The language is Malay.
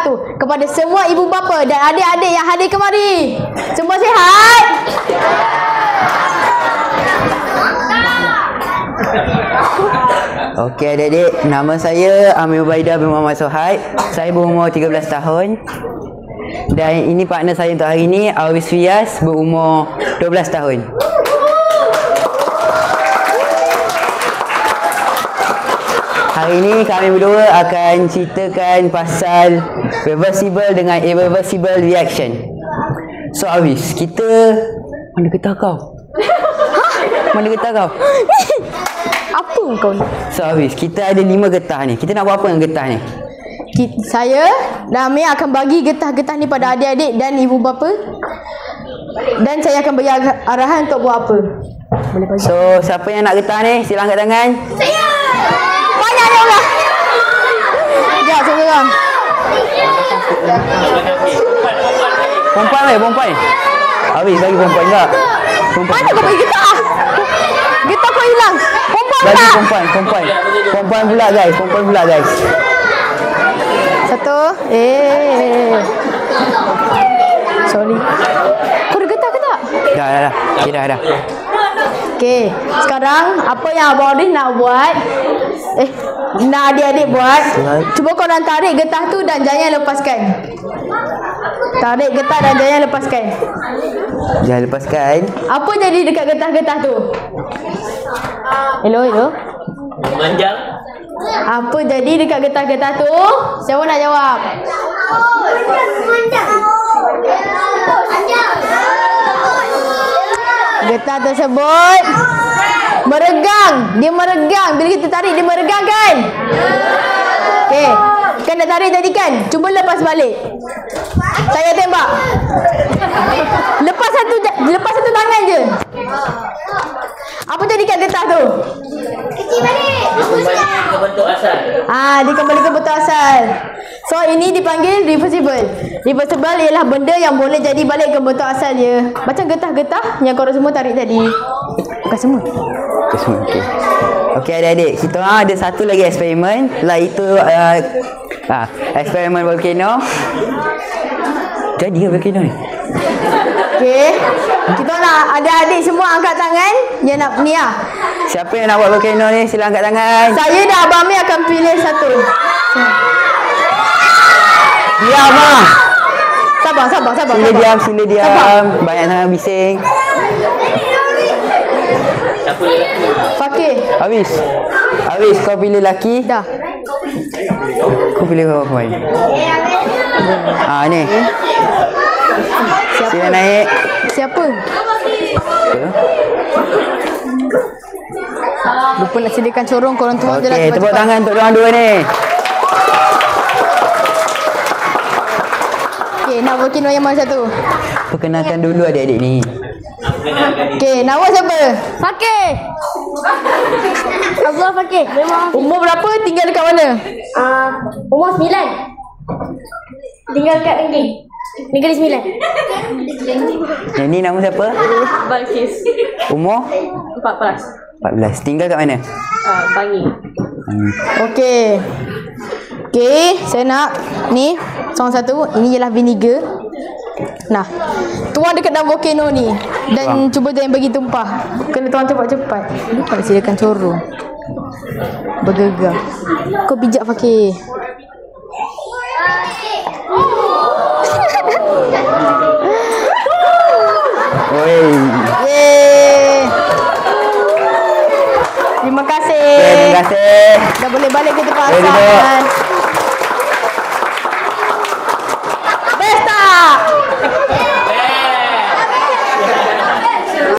tu kepada semua ibu bapa dan adik-adik yang hadir kemari. Semua sihat? Okey adik-adik, nama saya Amir Ubaidah bin Muhammad Sohaib. Saya berumur 13 tahun. Dan ini partner saya untuk hari ini, Awis Fias, berumur 12 tahun. Hari ini kami berdua akan ceritakan pasal reversible dengan irreversible reaction. So Awis, kita... Mana getah kau? Mana getah kau? Apa kau ni? So Awis, kita ada 5 getah ni. Kita nak buat apa dengan getah ni? Saya dan Amir akan bagi getah-getah ni pada adik-adik dan ibu bapa. Dan saya akan bagi arahan untuk buat apa. Boleh bagi. So, siapa yang nak getah ni? Sila angkat tangan. Saya! Banyak ni orang. Sekejap, seorang. Perempuan ni, perempuan ni. Awis, bagi perempuan tak? Mana kau bagi getah? Getah kau hilang. Perempuan bagi pula. perempuan. Perempuan pula guys. Perempuan pula guys. Satu. Sorry. Kau ada getah ke tak? Dah. Kira dah. Okey. Sekarang apa yang Abang Arif nak buat? Nak adik-adik buat. Cuba korang tarik getah tu dan jangan lepaskan. Tarik getah dan jangan lepaskan. Jangan lepaskan. Apa jadi dekat getah-getah tu? Hello. Manjang. Apa jadi dekat getah-getah tu? Siapa nak jawab? Getah tersebut meregang. Dia meregang. Bila kita tarik dia meregang kan? Okey. Kan nak tarik tadi kan? Cuba lepas balik. Saya tembak. Lepas satu tangan je. Apa jadi kat getah tu? Kembali ke bentuk asal. Dia kembali ke bentuk asal. So ini dipanggil reversible. Reversible ialah benda yang boleh jadi balik ke bentuk asal dia. Macam getah-getah yang korang semua tarik tadi. Bukan semua. Okey. Okey adik-adik, kita ada satu lagi eksperimen, iaitu eksperimen volcano. Jadi ke volcano ni? Okey. Kita nak adik-adik semua angkat tangan. Yang nak ni lah. Siapa yang nak buat volcano ni? Sila angkat tangan. Saya dan Abang Amir akan pilih satu. Diam lah. Sabar. Sila diam. Sabar. Banyak sangat bising. Siapa lelaki? Fakir. Awis, kau pilih lelaki. Dah. Kau pilih kau apa ni? Ni. Sila naik. Siapa? Lupa nak sediakan corong. Korang tuang je lah. Okey, tepuk tangan untuk diorang dua ni. Okey, nak volcano yang mana satu? Perkenalkan dulu adik-adik ni. Okey, nama siapa? Fakir. Abdullah Fakir. Umur berapa? Tinggal dekat mana? Umur 9. Tinggal kat Negeri 9. Yang ni nama siapa? Balkis. Umur? 14. Tinggal kat mana? Bangi. Okey, saya nak ni seorang satu. Ini ialah vinegar. Nah, tuang dekat dalam volcano ni dan cuba jangan bagi tumpah. Kena tuang cepat-cepat. Lupa nak sediakan corong. Bergegar. Kau pijak Fakir. Yeay. Terima kasih. Terima kasih. Dah boleh balik ke tempat asal.